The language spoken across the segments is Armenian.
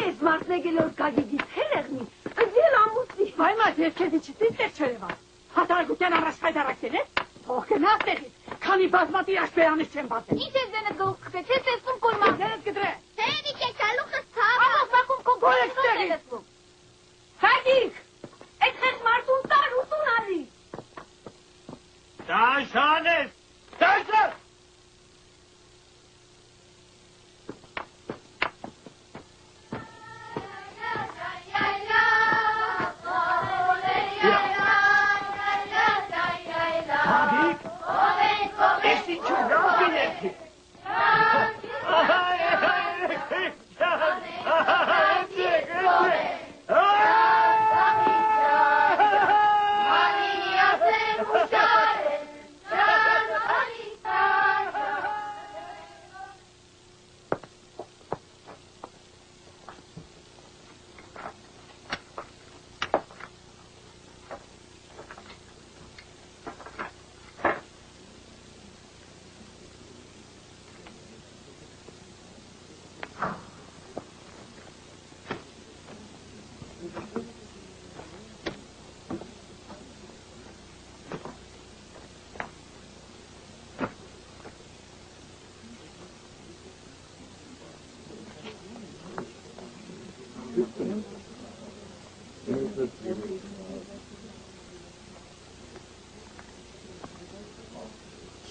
Ես մարտնեգելով կագիգից հերեղնի, կձել ամուսնի։ Բայմաց ես քեզի չտիստեր չերևա։ Հատարագության առաջ հայդարակել է, թող գնաս տեղից, քանի բազմատիր աշպերանից չեմ բացել։ Ինչ ես դենդ գլուխ կպեց, ես տեսնում կոլման։ Դենդ կտրե։ Տերի կեկ ալուխս թավ։ Ամոս բակում կոնկորս ռոտ է լսվում։ Կագիգ, այդ խես մարդուն տար ուսուն ալի։ Դաշան ես, դաշան։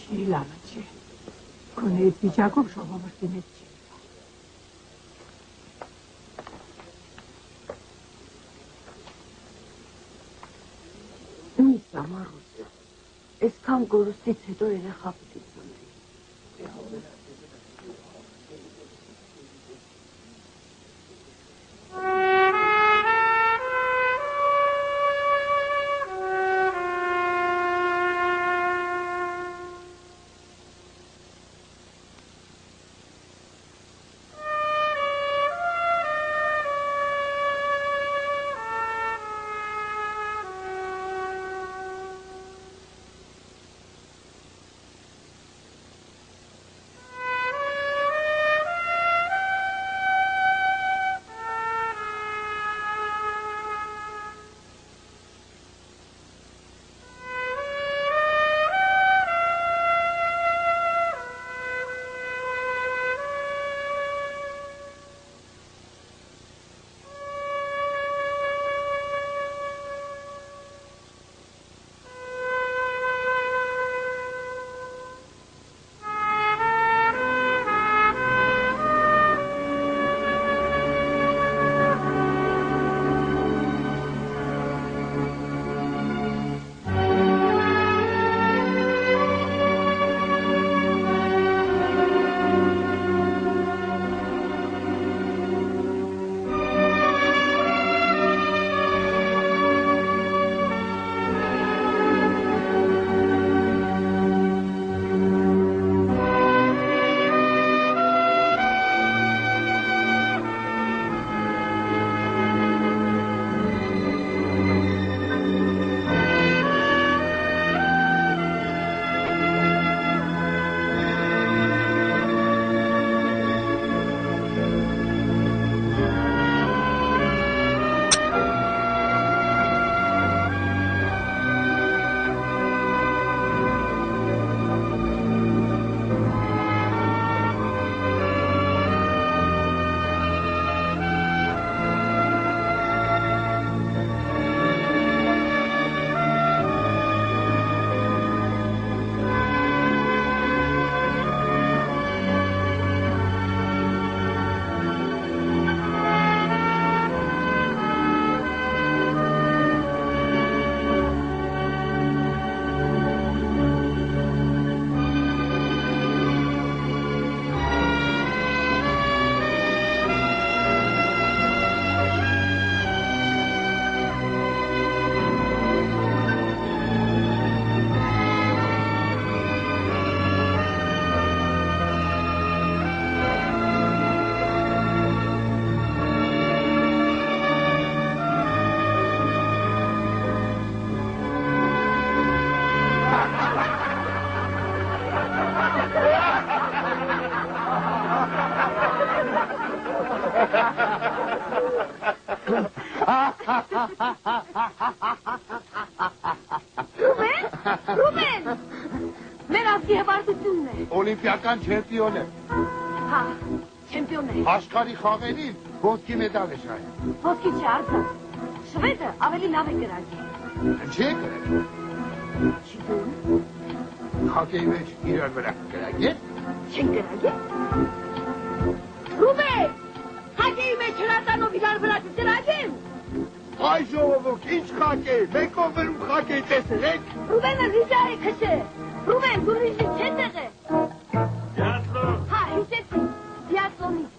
Չի լավը չի, կոնե այդ վիճակով շողովրդի մեջ չի։ Մի սամարուս, այսքան գորուստից հետո երեխա պիտի ծնվի։ Ռուբեն, մեր ազգի հպարտությունն է։ Օլիմպիական չեմպիոն է։ Հա, չեմպիոն է։ Աշխարհի խաղերին ոսկի մեդալ է շահել։ Ոսկի չի արձած։ Շվեդը ավելի լավ է կրակի։ Չի կրակի։ Չի դու։ Հակեի մեջ իրար վրա կրակել։ Չեն կրակի։ Ռուբեն, հակեի մեջ հրատանով իրար վրա կրակեն։ Այ ժողովուրդ, ինչ խակ է, մեկով վերում խակ է տեսել եք։ Ռուբենը ռիժա է քշե։ Ռուբեն, դու ռիժի չեն տեղը։ Դիասլոն։ Հա, հիշեցի, դիասլոնից,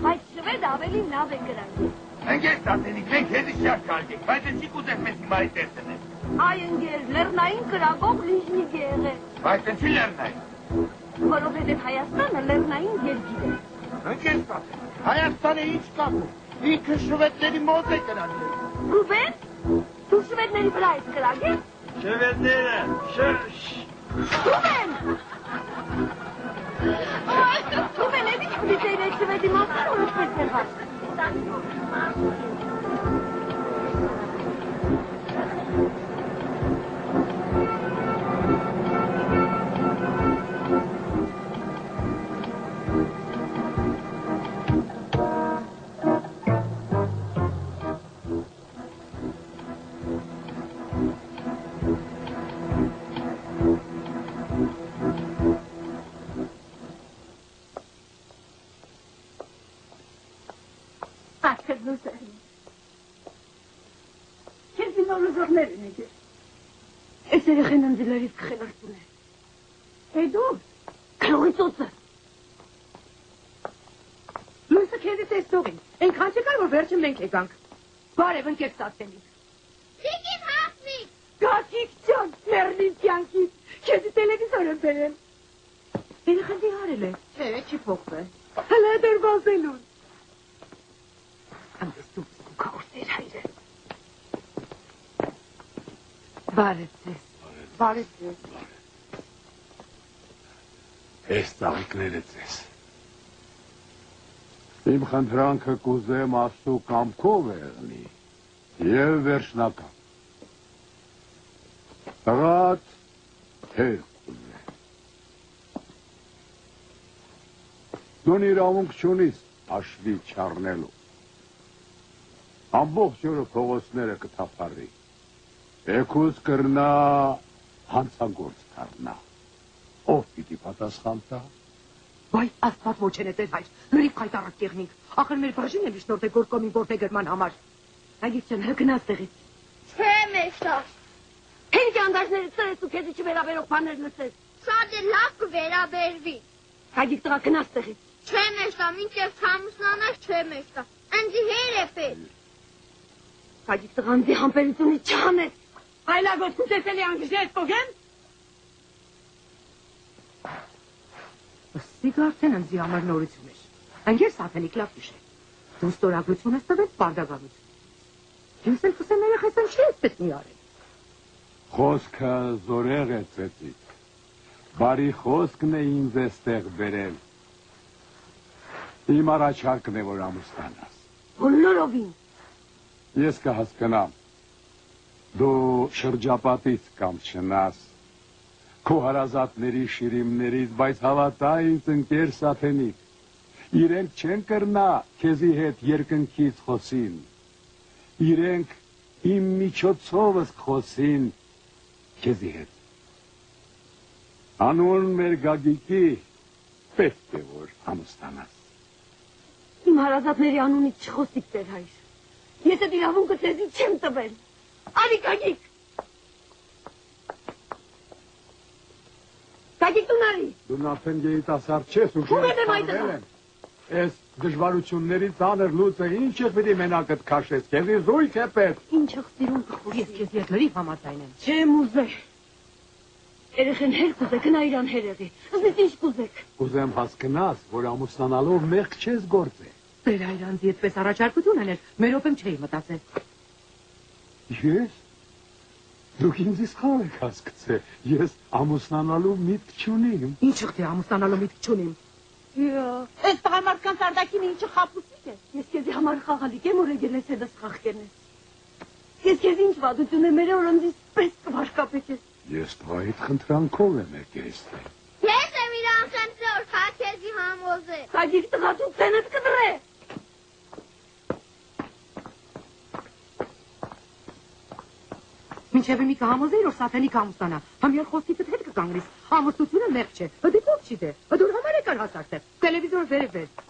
բայց շվեդը ավելի լավ է կրակի։ Մենք ես տատենիք, մենք հետի շարք կարգենք, բայց չի կուզեք մեզ հիմա այդ տեսնել։ Այ ընկեր, լեռնային կրակող լիժնիկ է եղել։ Բայց ինչի լեռնային։ Որովհետև Հայաստանը լեռնային երկիր է։ Ընկեր տատենիք, Հայաստանը ինչ կապ է, ինքը շվեդների մոտ է կրակել։ Ռուբեն, դու շվեդների վրա ես կրակել։ Շվեդները, Ռուբեն! Ռուբեն, էդի չգիտեին այդ շվեդի մասին, որ ուսպես եղած։ Այս երեխեն ընձիլերից կխելարդուն է։ Է դու, կլողի ծոցը։ Լույսը քեզի տեսնողին, ենքան չկար, որ վերջը մենք եկանք։ Բարև ընկեր սատենիք։ Թիկին հապվիկ։ Գացիկ ճան, մերնին կյանքից, քեզի տելևիզոր եմ բերել։ Երեխեն դիհարել է։ Չէ, չի փոխվել։ Հլա դեր բազելուն։ Անտես դու կորսեր հայրը։ Բարև ձեզ։ Բարև ձեզ։ Այս ծաղիկները ձեզ։ Իմ խնդրանքը կուզեմ աստու կամքով է եղնի և վերջնական։ Տղատ թեր կուզե։ Դուն իրավունք չունիս հաշվի չառնելու։ Ամբողջ օրը փողոցները կթափառի։ Էքուս կրնա հանցագործ կառնա։ Ով պիտի պատասխան տա։ Վայ, աստված ոչ են է ձեր հայր, լրիվ խայտարակ կեղնինք, ախր մեր բաժին է միշնորդ է գործոմին որտեգրման համար։ Այգիք չեն հրգնաց տեղից։ Չէ մեշտա։ Հենք անդաշների ծրես ու քեզի չվերաբերող բաներ լսես։ Շատ է լավ կվերաբերվի։ Այգիք տղա գնաց տեղից։ Չէ մեշտա, մինչև չամուսնանաս չէ մեշտա։ Ընձի հեր է պետ։ Այգիք տղա ընձի համբերությունից չհանես։ Այլագոց կուտեսելի անգժեց պոգեն։ Սիկ արդեն ընձի համար նորություն էր։ Անգեր սատենիք լավ կիշ է։ Դու ստորագրություն ես տվել պարդագանություն։ Ես էլ կուսեմ երեխեսն չի ես պետք մի արել։ Խոսքը զորեղ է ծեծիկ։ Բարի խոսքն է ինձ էստեղ բերել։ Իմ առաջարկն է, որ ամուսնանաս։ Բոլորովին։ Ես կհասկնամ։ Դու շրջապատից կամ չնաս, քո հարազատների շիրիմներից, բայց հավատա ինձ ընկեր Սաթենիկ, իրենք չեն կրնա քեզի հետ երկնքից խոսին, իրենք իմ միջոցովս խոսին քեզի հետ։ Անուն մեր Գագիկի պետք է որ ամուսնանաս։ Իմ հարազատների անունից չխոսիկ տեր հայր, ես այդ իրավունքը ձեզի չեմ տվել։ Արի Գագիկ։ Գագիկ դու նարի։ Դու արդեն երիտասարդ չես ու շրջապատվել եմ։ Այս դժվարություններից ծանր լուծը ինչ է պիտի մենակդ քաշես, քեզի զույգ է պետք։ Ինչ ախտիրուն կխորի։ Ես քեզ հետ լրիվ համաձայն եմ։ Չեմ ուզեր։ Երեխեն հեր կուզեք, նա իրան հերեղի։ Ասես ինչ կուզեք։ Կուզեմ հասկնաս, որ ամուսնանալով մեղք չես գործել։ Տեր այրանձի այդպես առաջարկություն անել, մեր օպեմ չէի մտածել։ Ես։ Դուք ինձ սխալ եք հասկացել, ես ամուսնանալու միտք չունիմ։ Ինչ ըխտի ամուսնանալու միտք չունիմ։ Այդ տղամարդկանց արդակինը ինչը խապուսիկ է։ Ես քեզի համար խաղալիք եմ, որ եկել ես հետս խաղկերնես։ Ես քեզ ինչ վատություն եմ երել, որ ինձ պես կվարկապետ ես։ Ես տղայիդ խնդրանքով եմ եկել այստեղ։ Ես եմ իրան խնդրել, որ քեզի համոզե։ Գագիկ տղա դու ցենդ կդրե։ Մինչև մի կհամոզեի, որ Սաթենիկ ամուսնանա, համյալ խոսքիցդ հետ կկանգնես, ամուսնությունը մեղք չէ, դե ով չի դե, դուր համար եկար հասարտել, տելևիզոր վերև։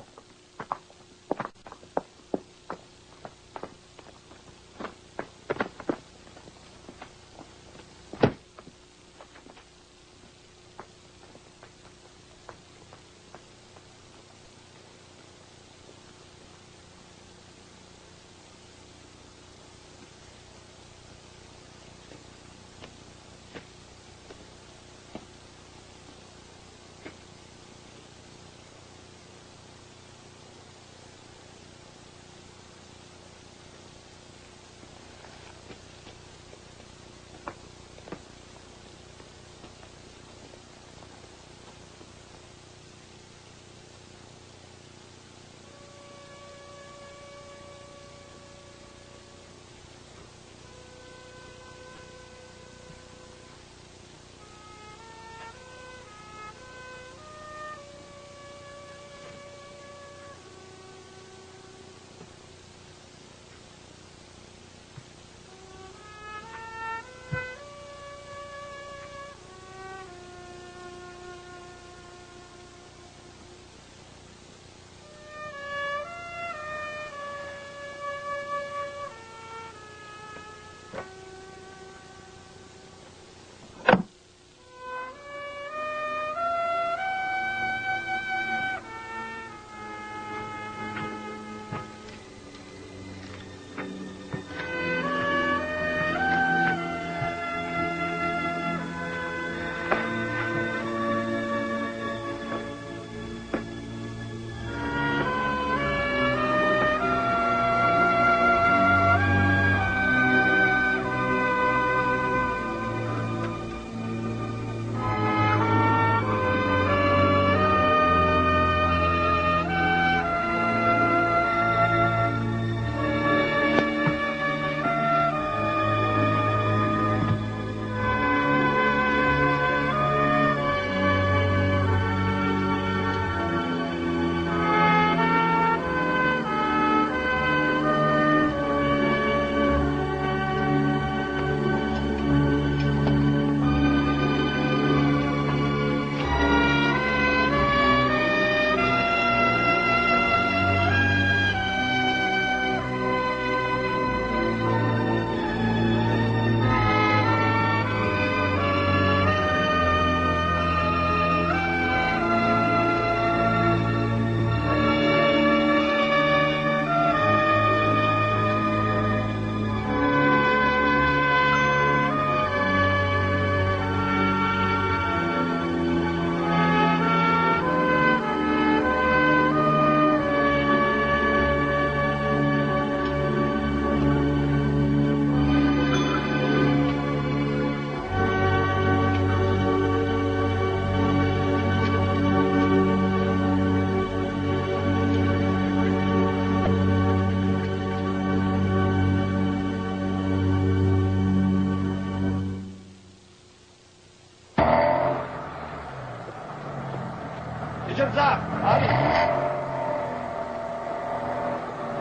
Ջրձա, արի։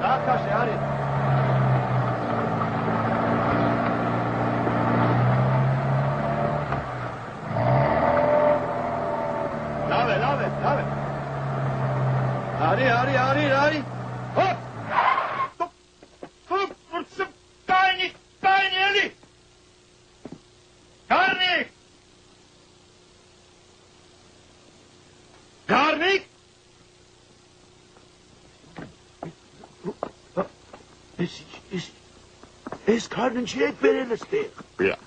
Դա քաշ է, արի։ Լավ է։ Արի։ Հոպ։ Որսը տայնի էլի։ Գարնիկ։ Ես քարն չի եք բերել այստեղ։ Բիա,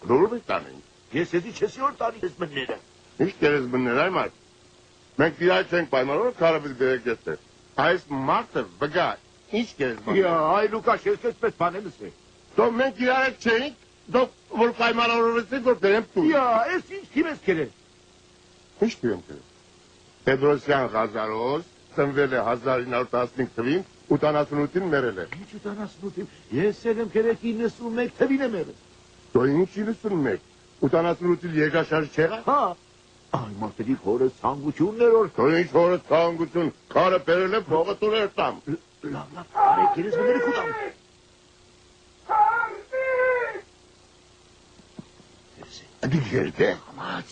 դուրս տանին։ Ես էդի չեսի որ տանի ես մնները։ Ինչ կերես մններ այ մարդ։ Մենք իրար չենք պայմանավոր քարը բերեք այստեղ։ Այս մարդը վգա, ինչ կերես մններ։ Յա, այ Լուկաշ, ես քեզ բանելս է։ Դու մենք իրար չենք, դու որ պայմանավորվեցիք որ դերեմ դու։ Յա, ես ինչ թիվ ես կերել։ Ինչ թիվ եմ կերել։ Պետրոսյան Ղազարոս ծնվել է 1915 թվին 88-ին մերել է։ Ինչ 88-ին։ Ես էլ եմ քերեք 91 թվին եմ եղել։ Դու ինչ 91։ 88-ին երկաշարժ չեղա։ Հա։ Այ մարդերի հորը ցանկություններ որ Դու ինչ հորը ցանկություն, քարը բերել է փողը տուրեր տամ։ լավ արեք իրենց մները խուտամ։ Դու երբե։ Մաց